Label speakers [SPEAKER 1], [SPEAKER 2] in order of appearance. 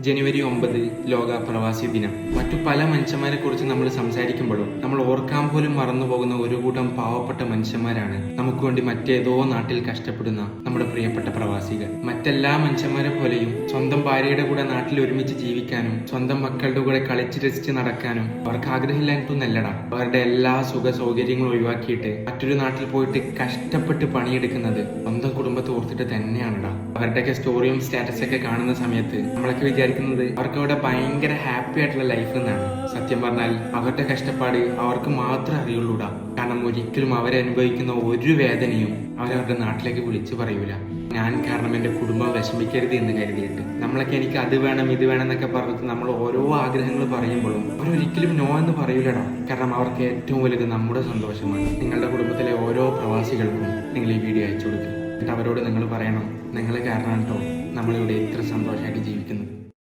[SPEAKER 1] ജനുവരി 9 ലോക പ്രവാസി ദിനം. മറ്റു പല മനുഷ്യന്മാരെ കുറിച്ച് നമ്മൾ സംസാരിക്കുമ്പോഴും നമ്മൾ ഓർക്കാൻ പോലും മറന്നുപോകുന്ന ഒരു കൂട്ടം പാവപ്പെട്ട മനുഷ്യന്മാരാണ് നമുക്ക് വേണ്ടി മറ്റേതോ നാട്ടിൽ കഷ്ടപ്പെടുന്ന നമ്മുടെ പ്രിയപ്പെട്ട പ്രവാസികൾ. മറ്റെല്ലാ മനുഷ്യന്മാരെ പോലെയും സ്വന്തം ഭാര്യയുടെ കൂടെ നാട്ടിൽ ഒരുമിച്ച് ജീവിക്കാനും സ്വന്തം മക്കളുടെ കൂടെ കളിച്ച് രസിച്ച് നടക്കാനും അവർക്ക് ആഗ്രഹമില്ലായിട്ടൊന്നല്ലടാ. അവരുടെ എല്ലാ സുഖ സൗകര്യങ്ങളും ഒഴിവാക്കിയിട്ട് മറ്റൊരു നാട്ടിൽ പോയിട്ട് കഷ്ടപ്പെട്ട് പണിയെടുക്കുന്നത് സ്വന്തം കുടുംബത്തെ ഓർത്തിട്ട് തന്നെയാണടാ. അവരുടെയൊക്കെ സ്റ്റോറിയും സ്റ്റാറ്റസ് ഒക്കെ കാണുന്ന സമയത്ത് നമ്മളൊക്കെ വിചാരിക്കുന്നത് അവർക്ക് അവിടെ ഭയങ്കര ഹാപ്പി ആയിട്ടുള്ള ലൈഫ് എന്നാണ്. സത്യം പറഞ്ഞാൽ അവരുടെ കഷ്ടപ്പാട് അവർക്ക് മാത്രമേ അറിയുള്ളൂടാ. കാരണം ഒരിക്കലും അവരെ അനുഭവിക്കുന്ന ഒരു വേദനയും അവരവരുടെ നാട്ടിലേക്ക് വിളിച്ചു പറയൂല. ഞാൻ കാരണം എന്റെ കുടുംബം വിഷമിക്കരുത് എന്ന് കരുതിയിട്ട് നമ്മളൊക്കെ എനിക്ക് അത് വേണം ഇത് വേണം എന്നൊക്കെ പറഞ്ഞിട്ട് നമ്മൾ ഓരോ ആഗ്രഹങ്ങൾ പറയുമ്പോഴും അവരൊരിക്കലും നോ എന്ന് പറയൂലടാ. കാരണം അവർക്ക് ഏറ്റവും വലുത് നമ്മുടെ സന്തോഷമാണ്. നിങ്ങളുടെ കുടുംബത്തിലെ ഓരോ പ്രവാസികൾക്കും നിങ്ങൾ ഈ വീഡിയോ അയച്ചു കൊടുക്കുക. എന്നിട്ട് അവരോട് നിങ്ങൾ പറയണം, നിങ്ങൾ കാരണം കേട്ടോ നമ്മളിവിടെ ഇത്ര സന്തോഷമായിട്ട് ജീവിക്കുന്നു.